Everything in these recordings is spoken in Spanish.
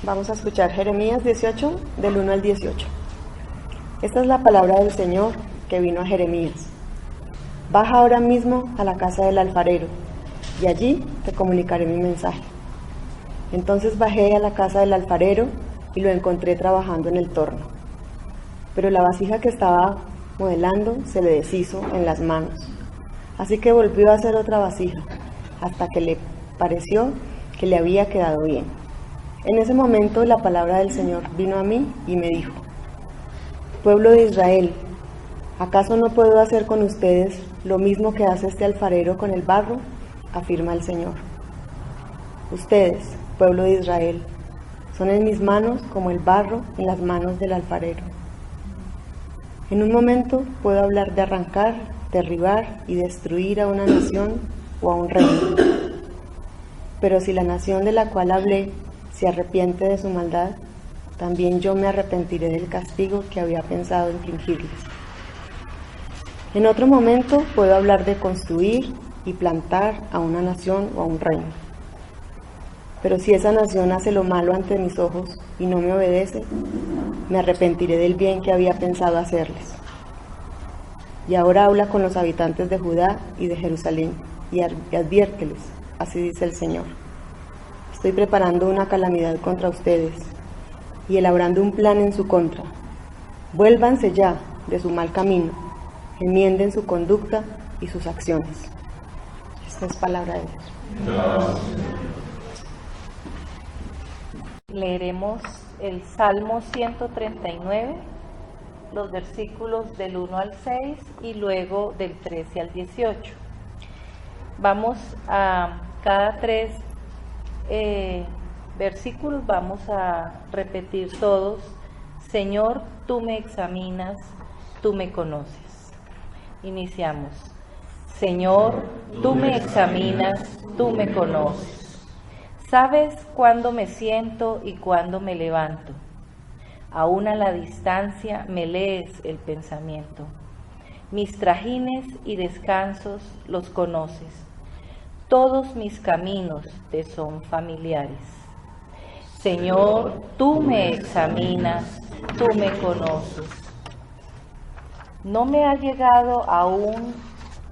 Vamos a escuchar Jeremías 18, del 1 al 18. Esta es la palabra del Señor que vino a Jeremías. Baja ahora mismo a la casa del alfarero, y allí te comunicaré mi mensaje. Entonces bajé a la casa del alfarero y lo encontré trabajando en el torno. Pero la vasija que estaba modelando se le deshizo en las manos. Así que volvió a hacer otra vasija, hasta que le pareció que le había quedado bien. En ese momento la palabra del Señor vino a mí y me dijo: Pueblo de Israel, ¿acaso no puedo hacer con ustedes lo mismo que hace este alfarero con el barro? Afirma el Señor. Ustedes, pueblo de Israel, son en mis manos como el barro en las manos del alfarero. En un momento puedo hablar de arrancar, derribar y destruir a una nación o a un reino. Pero si la nación de la cual hablé se arrepiente de su maldad, también yo me arrepentiré del castigo que había pensado infligirles. En otro momento puedo hablar de construir y plantar a una nación o a un reino. Pero si esa nación hace lo malo ante mis ojos y no me obedece, me arrepentiré del bien que había pensado hacerles. Y ahora habla con los habitantes de Judá y de Jerusalén y adviérteles, así dice el Señor. Estoy preparando una calamidad contra ustedes y elaborando un plan en su contra. Vuélvanse ya de su mal camino, enmienden su conducta y sus acciones. Esta es palabra de Dios. Leeremos el Salmo 139, los versículos del 1 al 6 y luego del 13 al 18. Vamos a cada tres versículos, vamos a repetir todos: Señor, tú me examinas, tú me conoces. Iniciamos. Señor, tú me examinas, tú me conoces. Sabes cuándo me siento y cuándo me levanto. Aún a la distancia me lees el pensamiento. Mis trajines y descansos los conoces. Todos mis caminos te son familiares. Señor, tú me examinas, tú me conoces. No me ha llegado aún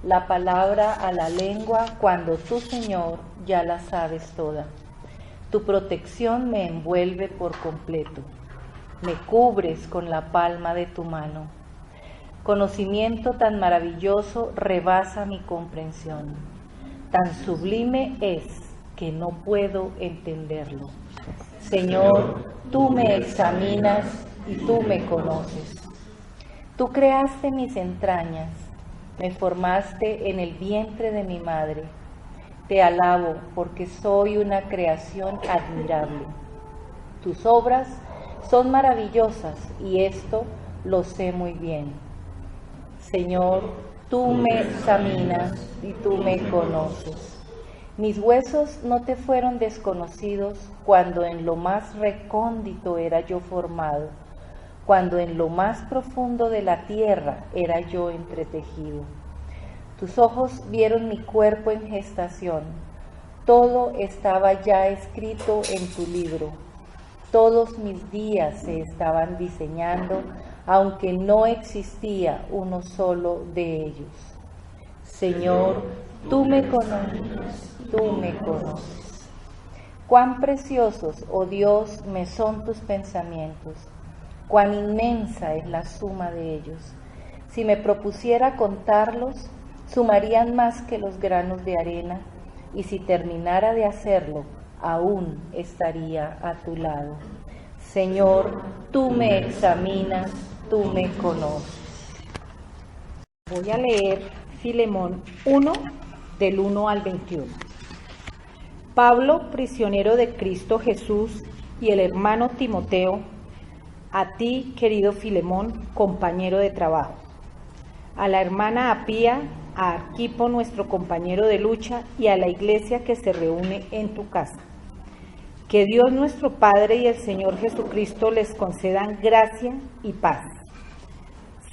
la palabra a la lengua cuando tú, Señor, ya la sabes toda. Tu protección me envuelve por completo. Me cubres con la palma de tu mano. Conocimiento tan maravilloso rebasa mi comprensión. Tan sublime es que no puedo entenderlo. Señor, tú me examinas y tú me conoces. Tú creaste mis entrañas, me formaste en el vientre de mi madre. Te alabo porque soy una creación admirable. Tus obras son maravillosas y esto lo sé muy bien. Señor, tú me examinas y tú me conoces. Mis huesos no te fueron desconocidos cuando en lo más recóndito era yo formado, cuando en lo más profundo de la tierra era yo entretejido. Tus ojos vieron mi cuerpo en gestación. Todo estaba ya escrito en tu libro. Todos mis días se estaban diseñando, aunque no existía uno solo de ellos. Señor, tú me conoces, tú me conoces. Cuán preciosos, oh Dios, me son tus pensamientos. Cuán inmensa es la suma de ellos. Si me propusiera contarlos, sumarían más que los granos de arena, y si terminara de hacerlo, aún estaría a tu lado. Señor, tú me examinas, tú me conoces. Voy a leer Filemón 1, del 1 al 21. Pablo, prisionero de Cristo Jesús, y el hermano Timoteo, a ti, querido Filemón, compañero de trabajo. A la hermana Apía, a Arquipo, nuestro compañero de lucha, y a la iglesia que se reúne en tu casa. Que Dios nuestro Padre y el Señor Jesucristo les concedan gracia y paz.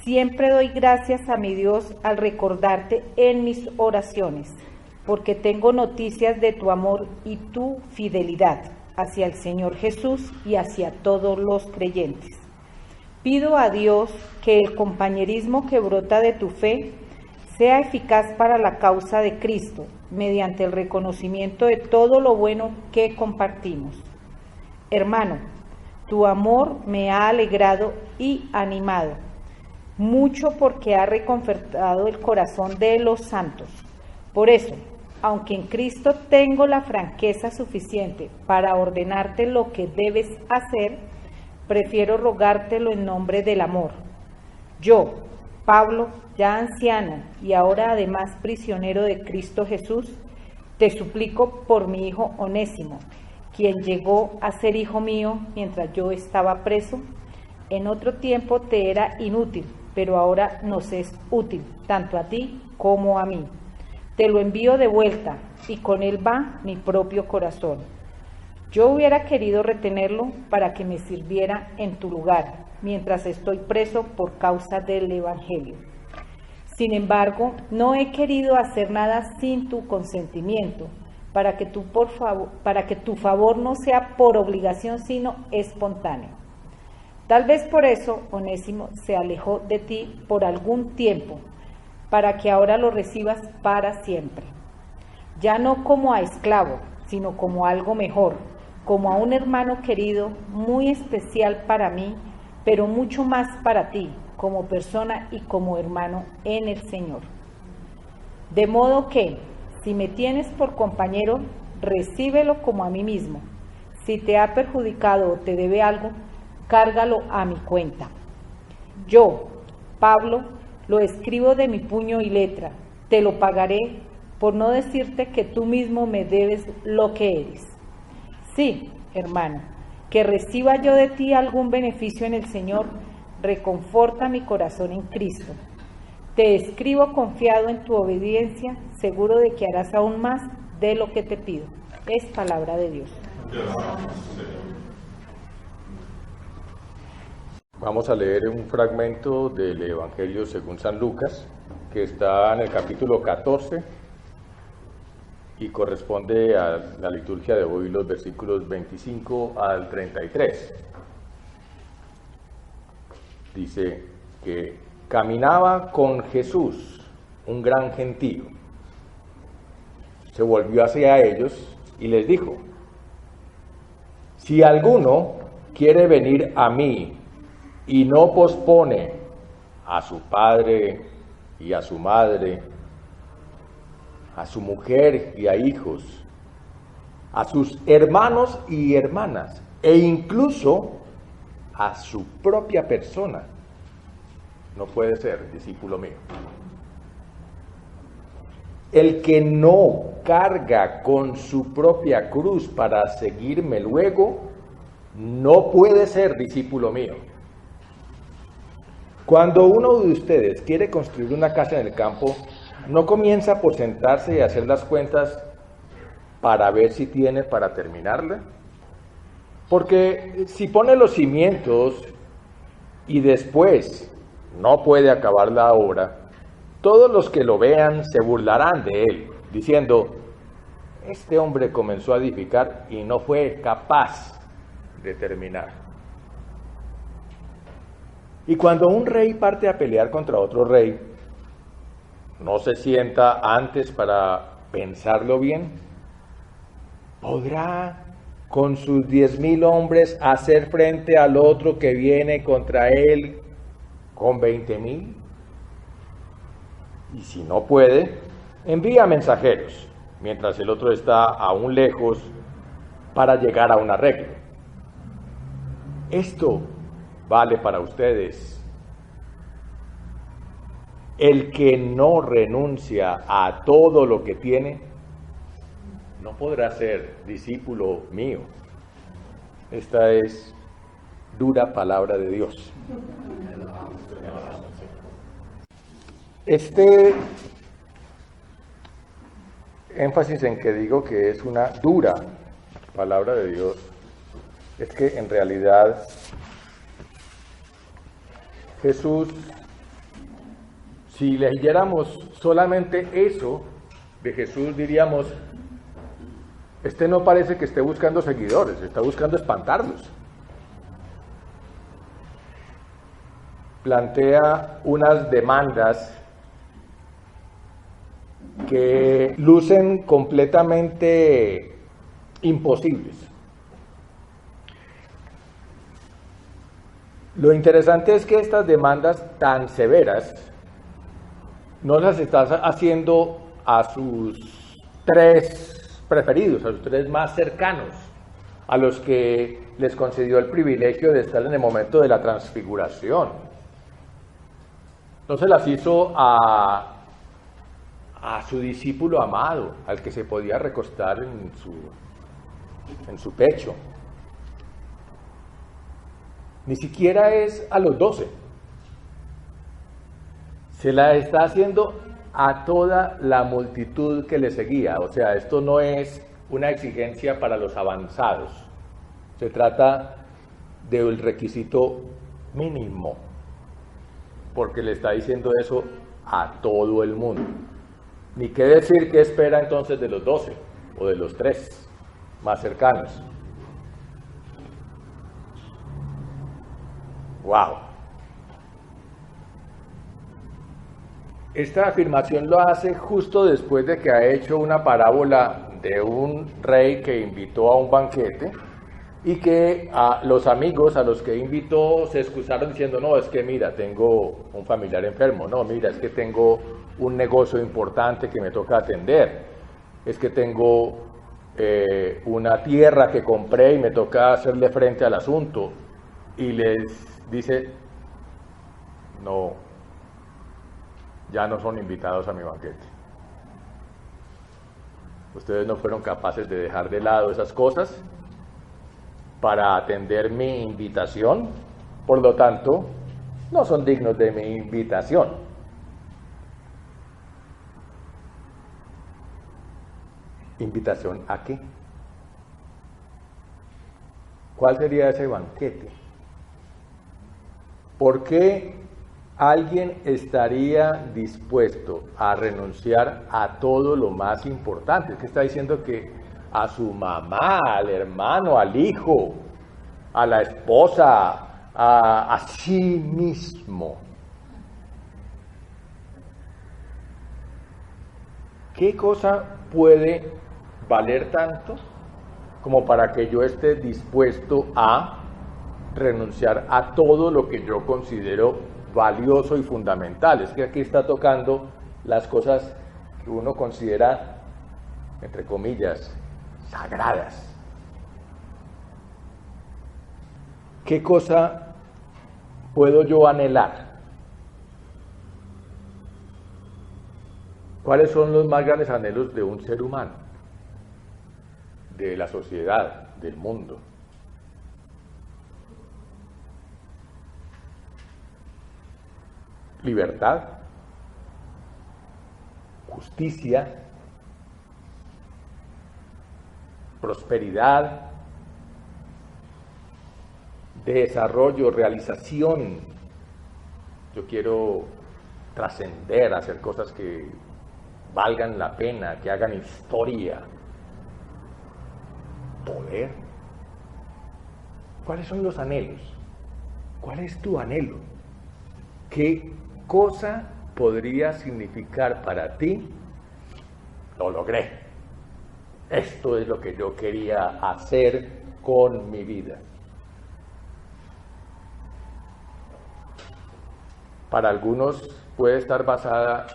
Siempre doy gracias a mi Dios al recordarte en mis oraciones, porque tengo noticias de tu amor y tu fidelidad, hacia el Señor Jesús y hacia todos los creyentes. Pido a Dios que el compañerismo que brota de tu fe sea eficaz para la causa de Cristo, mediante el reconocimiento de todo lo bueno que compartimos. Hermano, tu amor me ha alegrado y animado mucho porque ha reconfortado el corazón de los santos. Por eso, aunque en Cristo tengo la franqueza suficiente para ordenarte lo que debes hacer, prefiero rogártelo en nombre del amor. Yo, Pablo, ya anciano y ahora además prisionero de Cristo Jesús, te suplico por mi hijo Onésimo, quien llegó a ser hijo mío mientras yo estaba preso. En otro tiempo te era inútil, pero ahora nos es útil, tanto a ti como a mí. Te lo envío de vuelta, y con él va mi propio corazón. Yo hubiera querido retenerlo para que me sirviera en tu lugar, mientras estoy preso por causa del Evangelio. Sin embargo, no he querido hacer nada sin tu consentimiento, para que tu favor no sea por obligación, sino espontáneo. Tal vez por eso Onésimo se alejó de ti por algún tiempo, para que ahora lo recibas para siempre. Ya no como a esclavo, sino como algo mejor, como a un hermano querido, muy especial para mí, pero mucho más para ti, como persona y como hermano en el Señor. De modo que, si me tienes por compañero, recíbelo como a mí mismo. Si te ha perjudicado o te debe algo, cárgalo a mi cuenta. Yo, Pablo, lo escribo de mi puño y letra, te lo pagaré, por no decirte que tú mismo me debes lo que eres. Sí, hermano, que reciba yo de ti algún beneficio en el Señor, reconforta mi corazón en Cristo. Te escribo confiado en tu obediencia, seguro de que harás aún más de lo que te pido. Es palabra de Dios. Vamos a leer un fragmento del Evangelio según San Lucas, que está en el capítulo 14 y corresponde a la liturgia de hoy, los versículos 25 al 33. Dice que caminaba con Jesús un gran gentío. Se volvió hacia ellos y les dijo: si alguno quiere venir a mí y no pospone a su padre y a su madre, a su mujer y a hijos, a sus hermanos y hermanas, e incluso a su propia persona, no puede ser discípulo mío. El que no carga con su propia cruz para seguirme luego, no puede ser discípulo mío. Cuando uno de ustedes quiere construir una casa en el campo, no comienza por sentarse y hacer las cuentas para ver si tiene para terminarla. Porque si pone los cimientos y después no puede acabar la obra, todos los que lo vean se burlarán de él, diciendo: este hombre comenzó a edificar y no fue capaz de terminar. Y cuando un rey parte a pelear contra otro rey, ¿no se sienta antes para pensarlo bien? ¿Podrá con sus 10,000 hombres hacer frente al otro que viene contra él con 20,000? Y si no puede, envía mensajeros, mientras el otro está aún lejos, para llegar a un arreglo. Esto vale para ustedes. El que no renuncia a todo lo que tiene, no podrá ser discípulo mío. Esta es dura palabra de Dios. Este énfasis en que digo que es una dura palabra de Dios, es que en realidad Jesús, si leyéramos solamente eso de Jesús, diríamos: Este no parece que esté buscando seguidores, está buscando espantarlos. Plantea unas demandas que lucen completamente imposibles. Lo interesante es que estas demandas tan severas no las está haciendo a sus tres preferidos, a sus tres más cercanos, a los que les concedió el privilegio de estar en el momento de la transfiguración. No se las hizo a su discípulo amado, al que se podía recostar en su pecho. Ni siquiera es a los 12. Se la está haciendo a toda la multitud que le seguía. O sea, esto no es una exigencia para los avanzados. Se trata del requisito mínimo, porque le está diciendo eso a todo el mundo. Ni qué decir qué espera entonces de los 12 o de los 3 más cercanos. ¡Wow! Esta afirmación lo hace justo después de que ha hecho una parábola de un rey que invitó a un banquete y que a los amigos a los que invitó se excusaron diciendo: no, es que mira, tengo un familiar enfermo, no, mira, es que tengo un negocio importante que me toca atender, es que tengo una tierra que compré y me toca hacerle frente al asunto. Y les dice: no, ya no son invitados a mi banquete. Ustedes no fueron capaces de dejar de lado esas cosas para atender mi invitación, por lo tanto, no son dignos de mi invitación. ¿Invitación a qué? ¿Cuál sería ese banquete? ¿Por qué alguien estaría dispuesto a renunciar a todo lo más importante? Es que está diciendo que a su mamá, al hermano, al hijo, a la esposa, a sí mismo. ¿Qué cosa puede valer tanto como para que yo esté dispuesto a renunciar a todo lo que yo considero valioso y fundamental? Es que aquí está tocando las cosas que uno considera, entre comillas, sagradas. ¿Qué cosa puedo yo anhelar? ¿Cuáles son los más grandes anhelos de un ser humano, de la sociedad, del mundo? Libertad, justicia, prosperidad, desarrollo, realización. Yo quiero trascender, hacer cosas que valgan la pena, que hagan historia. Poder. ¿Cuáles son los anhelos? ¿Cuál es tu anhelo? ¿Qué cosa podría significar para ti? Lo logré. Esto es lo que yo quería hacer con mi vida. Para algunos puede estar basada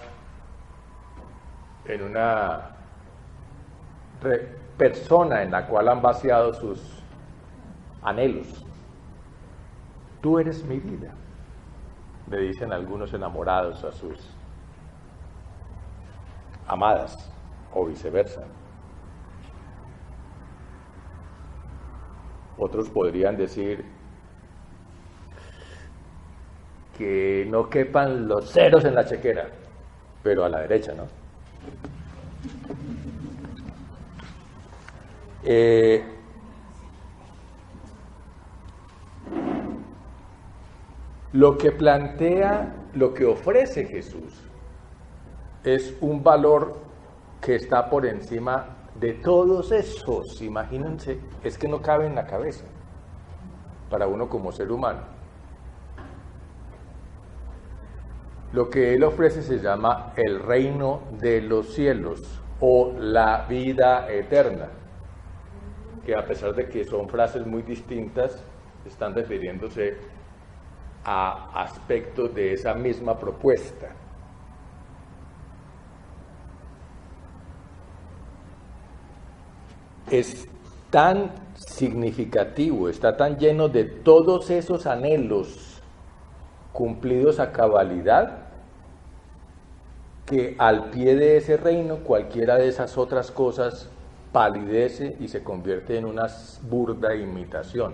en una persona en la cual han vaciado sus anhelos. Tú eres mi vida, le dicen algunos enamorados a sus amadas, o viceversa. Otros podrían decir que no quepan los ceros en la chequera, pero a la derecha, ¿no? Lo que plantea, lo que ofrece Jesús, es un valor que está por encima de todos esos, imagínense, es que no cabe en la cabeza para uno como ser humano. Lo que Él ofrece se llama el reino de los cielos o la vida eterna, que a pesar de que son frases muy distintas, están refiriéndose a aspectos de esa misma propuesta. Es tan significativo, está tan lleno de todos esos anhelos cumplidos a cabalidad, que al pie de ese reino cualquiera de esas otras cosas palidece y se convierte en una burda imitación.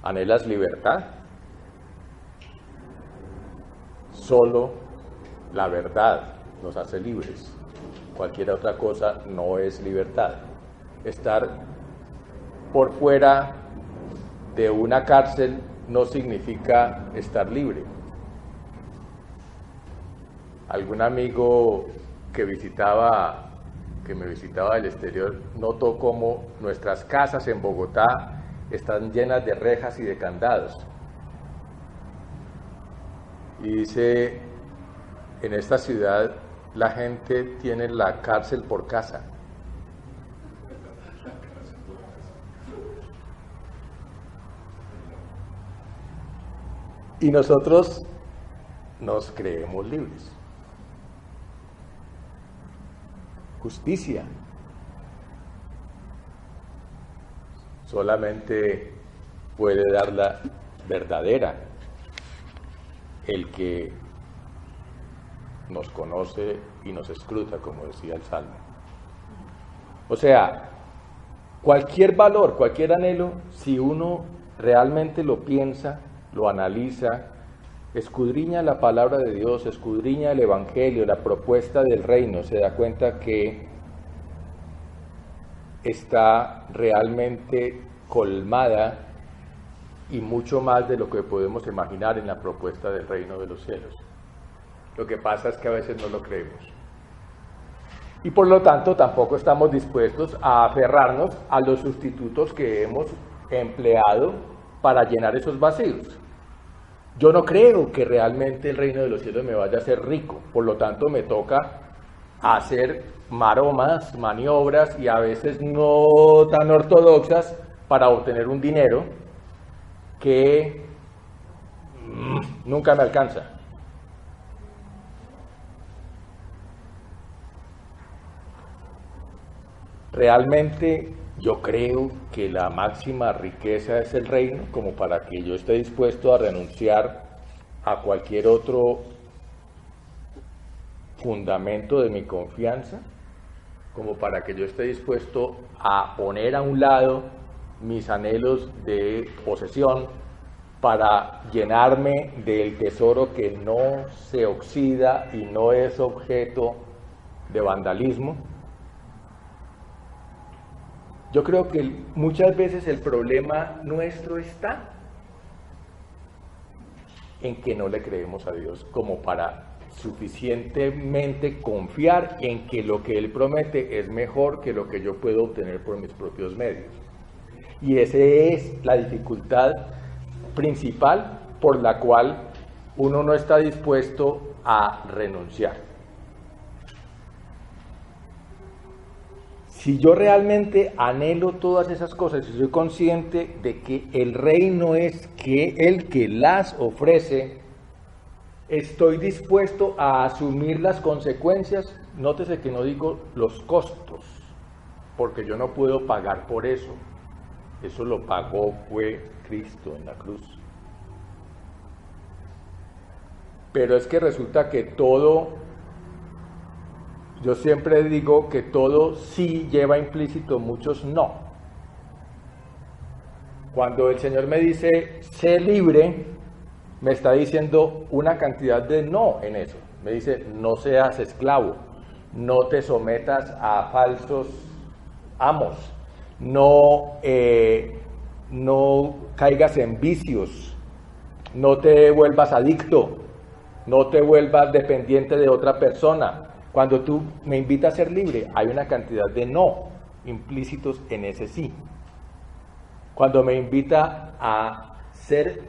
¿Anhelas libertad? Solo la verdad nos hace libres. Cualquier otra cosa no es libertad. Estar por fuera de una cárcel no significa estar libre. Algún amigo que me visitaba del exterior notó cómo nuestras casas en Bogotá están llenas de rejas y de candados. Y dice, en esta ciudad la gente tiene la cárcel por casa. Y nosotros nos creemos libres. Justicia. Solamente puede dar la verdadera el que nos conoce y nos escruta, como decía el Salmo. O sea, cualquier valor, cualquier anhelo, si uno realmente lo piensa, lo analiza, escudriña la palabra de Dios, escudriña el Evangelio, la propuesta del reino, se da cuenta que está realmente colmada y mucho más de lo que podemos imaginar en la propuesta del reino de los cielos. Lo que pasa es que a veces no lo creemos. Y por lo tanto tampoco estamos dispuestos a aferrarnos a los sustitutos que hemos empleado para llenar esos vacíos. Yo no creo que realmente el reino de los cielos me vaya a hacer rico, por lo tanto me toca hacer maromas, maniobras y a veces no tan ortodoxas para obtener un dinero que nunca me alcanza. Realmente yo creo que la máxima riqueza es el reino, como para que yo esté dispuesto a renunciar a cualquier otro fundamento de mi confianza, como para que yo esté dispuesto a poner a un lado mis anhelos de posesión para llenarme del tesoro que no se oxida y no es objeto de vandalismo. Yo creo que muchas veces el problema nuestro está en que no le creemos a Dios como para suficientemente confiar en que lo que Él promete es mejor que lo que yo puedo obtener por mis propios medios. Y esa es la dificultad principal por la cual uno no está dispuesto a renunciar. Si yo realmente anhelo todas esas cosas, si soy consciente de que el reino es que el que las ofrece, estoy dispuesto a asumir las consecuencias. Nótese que no digo los costos, porque yo no puedo pagar por eso. Eso lo pagó fue Cristo en la cruz. Pero es que resulta que todo, yo siempre digo que todo sí lleva implícito muchos no. Cuando el Señor me dice, sé libre, me está diciendo una cantidad de no en eso. Me dice, no seas esclavo, no te sometas a falsos amos, no caigas en vicios, no te vuelvas adicto, no te vuelvas dependiente de otra persona, Cuando tú me invitas a ser libre, hay una cantidad de no implícitos en ese sí. Cuando me invita a ser,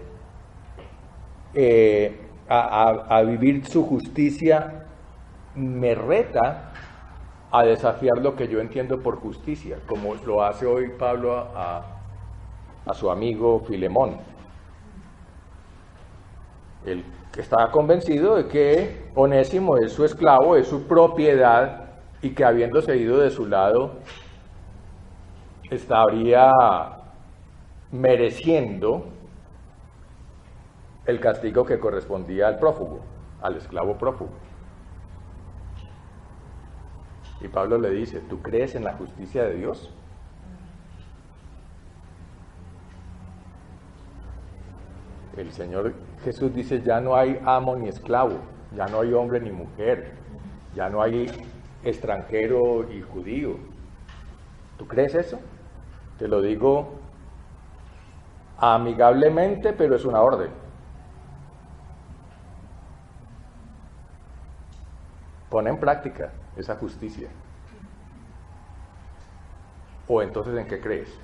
a vivir su justicia, me reta a desafiar lo que yo entiendo por justicia, como lo hace hoy Pablo a su amigo Filemón. Él estaba convencido de que Onésimo es su esclavo, es su propiedad, y que habiéndose ido de su lado, estaría mereciendo el castigo que correspondía al prófugo, al esclavo prófugo. Y Pablo le dice, ¿tú crees en la justicia de Dios? El Señor Jesús dice, ya no hay amo ni esclavo, ya no hay hombre ni mujer, ya no hay extranjero y judío. ¿Tú crees eso? Te lo digo amigablemente, pero es una orden. Pon en práctica esa justicia. ¿O entonces en qué crees?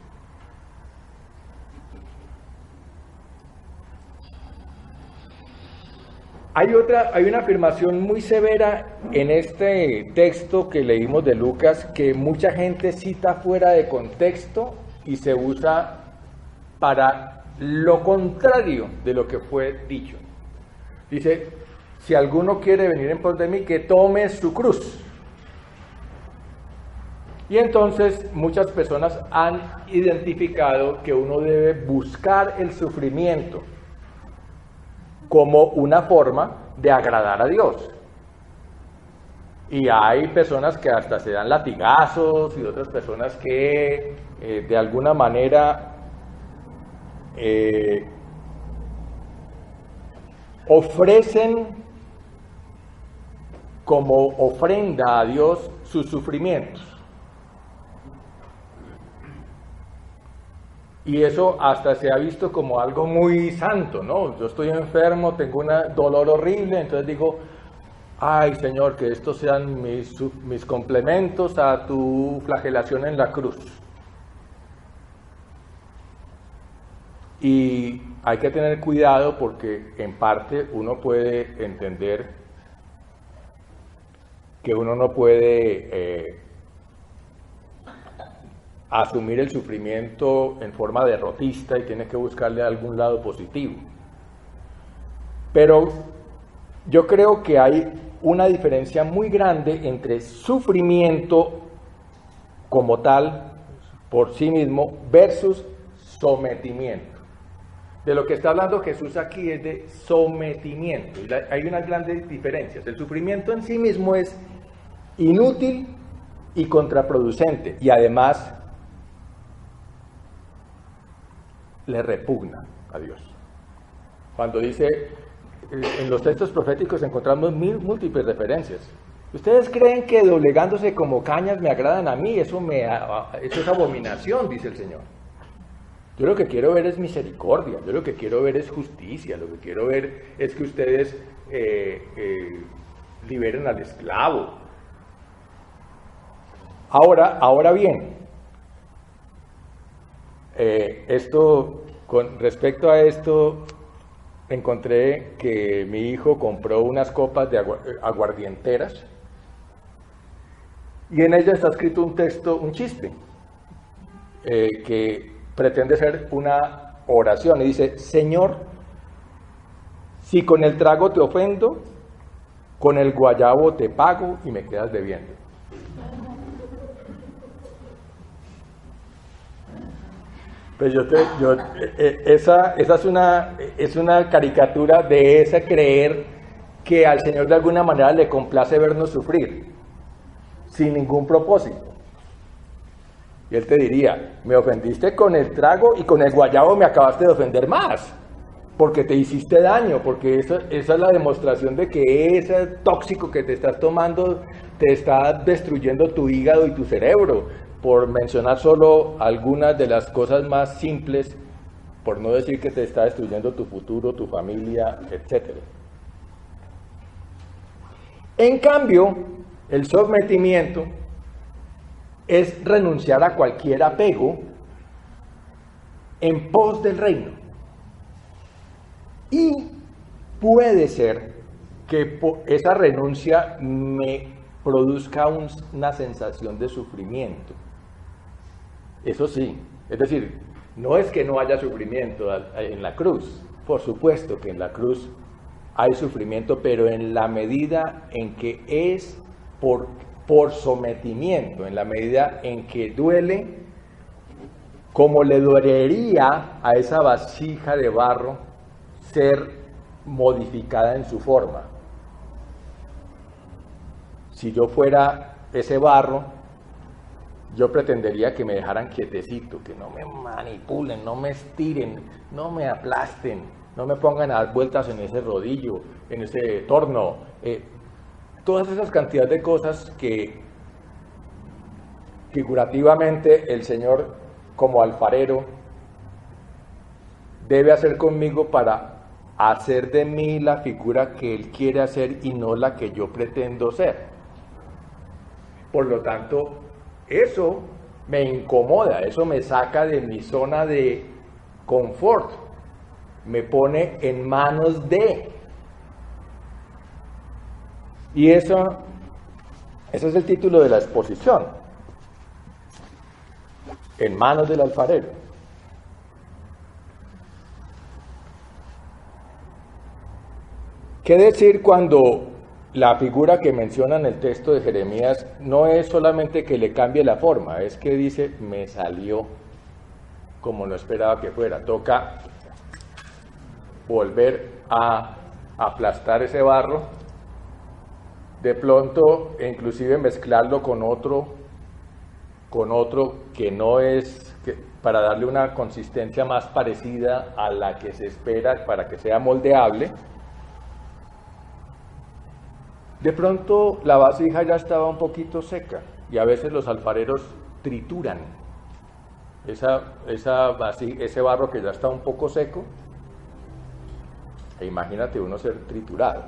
Hay una afirmación muy severa en este texto que leímos de Lucas, que mucha gente cita fuera de contexto y se usa para lo contrario de lo que fue dicho. Dice, si alguno quiere venir en pos de mí, que tome su cruz. Y entonces muchas personas han identificado que uno debe buscar el sufrimiento como una forma de agradar a Dios. Y hay personas que hasta se dan latigazos y otras personas que de alguna manera ofrecen como ofrenda a Dios sus sufrimientos. Y eso hasta se ha visto como algo muy santo, ¿no? Yo estoy enfermo, tengo un dolor horrible, entonces digo, ay Señor, que estos sean mis complementos a tu flagelación en la cruz. Y hay que tener cuidado porque en parte uno puede entender que uno no puede asumir el sufrimiento en forma derrotista y tiene que buscarle algún lado positivo. Pero yo creo que hay una diferencia muy grande entre sufrimiento como tal, por sí mismo, versus sometimiento. De lo que está hablando Jesús aquí es de sometimiento. Y hay unas grandes diferencias. El sufrimiento en sí mismo es inútil y contraproducente, y además le repugna a Dios. Cuando dice, en los textos proféticos encontramos múltiples referencias. ¿Ustedes creen que doblegándose como cañas me agradan a mí? Eso es abominación, dice el Señor. Yo lo que quiero ver es misericordia, yo lo que quiero ver es justicia, lo que quiero ver es que ustedes liberen al esclavo. Ahora bien, con respecto a esto, encontré que mi hijo compró unas copas de aguardienteras y en ella está escrito un texto, un chiste, que pretende ser una oración y dice, Señor, si con el trago te ofendo, con el guayabo te pago y me quedas debiendo. Pues esa es una caricatura de ese creer que al Señor de alguna manera le complace vernos sufrir, sin ningún propósito. Y Él te diría, me ofendiste con el trago y con el guayabo me acabaste de ofender más, porque te hiciste daño, porque esa es la demostración de que ese tóxico que te estás tomando te está destruyendo tu hígado y tu cerebro, por mencionar solo algunas de las cosas más simples, por no decir que te está destruyendo tu futuro, tu familia, etc. En cambio, El sometimiento es renunciar a cualquier apego en pos del reino. Y puede ser que esa renuncia me produzca una sensación de sufrimiento. Eso sí, es decir, no es que no haya sufrimiento en la cruz. Por supuesto que en la cruz hay sufrimiento, pero en la medida en que es por sometimiento, en la medida en que duele, como le dolería a esa vasija de barro ser modificada en su forma. Si yo fuera ese barro, yo pretendería que me dejaran quietecito, que no me manipulen, no me estiren, no me aplasten, no me pongan a dar vueltas en ese rodillo, en ese torno. Todas esas cantidades de cosas que figurativamente el Señor, como alfarero, debe hacer conmigo para hacer de mí la figura que Él quiere hacer y no la que yo pretendo ser. Por lo tanto, eso me incomoda, eso me saca de mi zona de confort, me pone en manos de. Y ese es el título de la exposición, en manos del alfarero. ¿Qué decir cuando la figura que menciona en el texto de Jeremías no es solamente que le cambie la forma, es que dice, me salió como no esperaba que fuera? Toca volver a aplastar ese barro, de pronto inclusive mezclarlo con otro que no es, para darle una consistencia más parecida a la que se espera para que sea moldeable. De pronto la vasija ya estaba un poquito seca y a veces los alfareros trituran ese barro que ya está un poco seco. E imagínate uno ser triturado.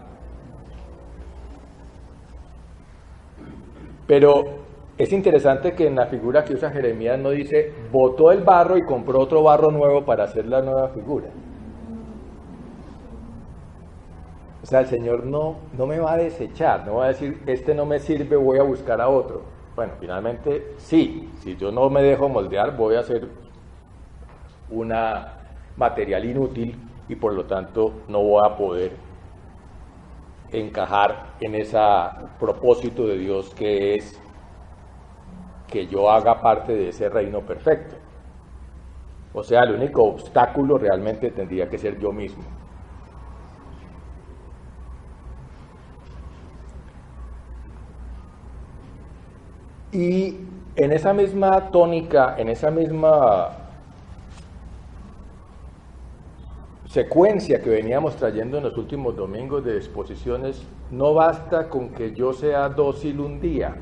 Pero es interesante que en la figura que usa Jeremías no dice, botó el barro y compró otro barro nuevo para hacer la nueva figura. O sea, el Señor no me va a desechar, no va a decir, este no me sirve, voy a buscar a otro. Bueno, finalmente sí, si yo no me dejo moldear, voy a hacer un material inútil y por lo tanto no voy a poder encajar en ese propósito de Dios que es que yo haga parte de ese reino perfecto. O sea, el único obstáculo realmente tendría que ser yo mismo. Y en esa misma tónica, en esa misma secuencia que veníamos trayendo en los últimos domingos de exposiciones, no basta con que yo sea dócil un día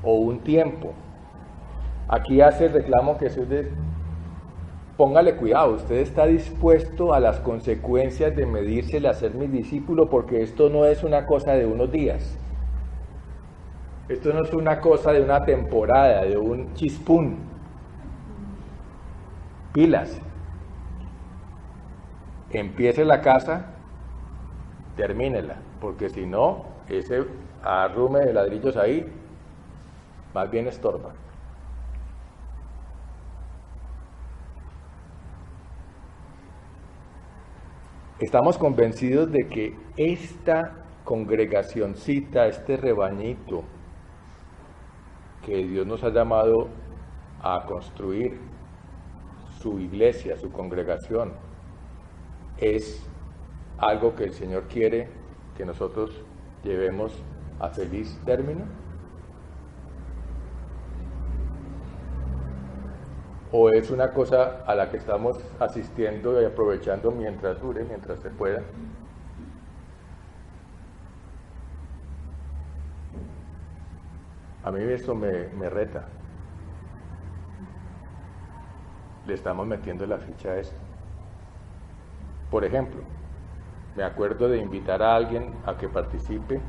o un tiempo. Aquí hace el reclamo que Jesús dice, póngale cuidado, usted está dispuesto a las consecuencias de medírsele a ser mi discípulo, porque esto no es una cosa de unos días. Esto no es una cosa de una temporada, de un chispún. Pilas. Empiece la casa, termínela, porque si no, ese arrume de ladrillos ahí, más bien estorba. Estamos convencidos de que esta congregacioncita, este rebañito que Dios nos ha llamado a construir, su iglesia, su congregación, es algo que el Señor quiere que nosotros llevemos a feliz término. ¿O es una cosa a la que estamos asistiendo y aprovechando mientras dure, mientras se pueda? A mí eso me reta. Le estamos metiendo la ficha a esto. Por ejemplo, me acuerdo de invitar a alguien a que participe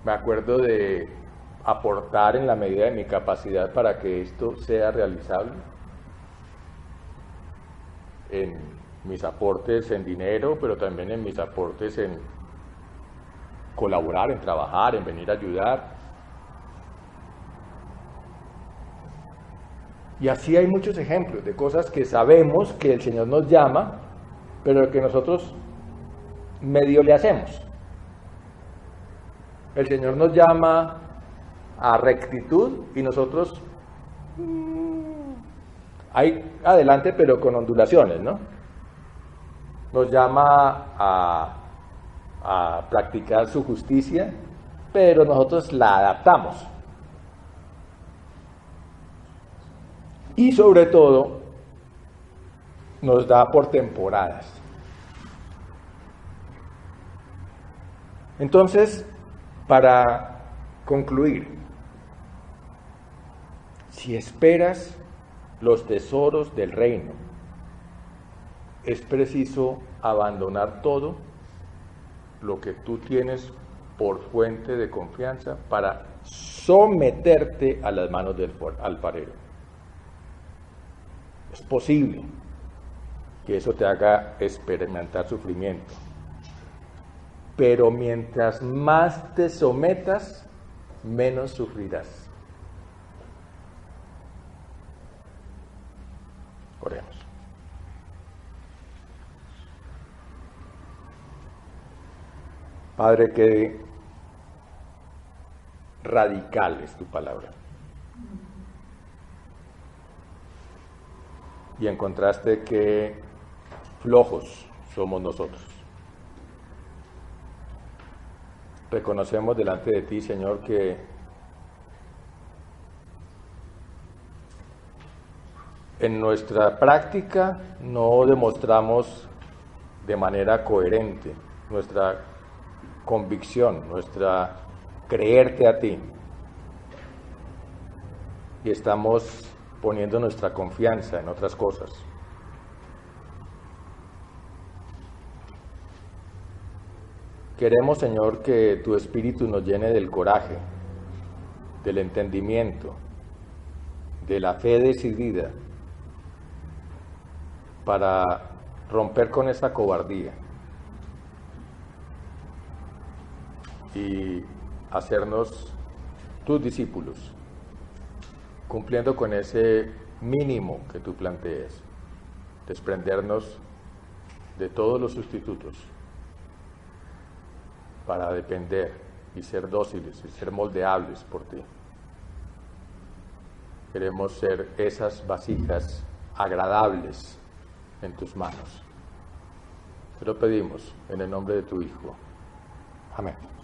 me acuerdo de aportar en la medida de mi capacidad para que esto sea realizable, en mis aportes en dinero, pero también en mis aportes en colaborar, en trabajar, en venir a ayudar. Y así hay muchos ejemplos de cosas que sabemos que el Señor nos llama, pero que nosotros medio le hacemos. El Señor nos llama a rectitud y nosotros ahí adelante, pero con ondulaciones, ¿no? Nos llama a practicar su justicia, pero nosotros la adaptamos. Y sobre todo, nos da por temporadas. Entonces, para concluir, si esperas los tesoros del reino, es preciso abandonar todo lo que tú tienes por fuente de confianza para someterte a las manos del alfarero. Es posible que eso te haga experimentar sufrimiento, pero mientras más te sometas, menos sufrirás. Oremos. Padre, qué radical es tu palabra. Y en contraste, qué flojos somos nosotros. Reconocemos delante de ti, Señor, que en nuestra práctica no demostramos de manera coherente nuestra convicción, nuestra creerte a ti. Y estamos poniendo nuestra confianza en otras cosas. Queremos, Señor, que tu Espíritu nos llene del coraje, del entendimiento, de la fe decidida para romper con esa cobardía y hacernos tus discípulos, cumpliendo con ese mínimo que tú planteas, desprendernos de todos los sustitutos para depender y ser dóciles y ser moldeables por ti. Queremos ser esas vasijas agradables en tus manos. Te lo pedimos en el nombre de tu Hijo. Amén.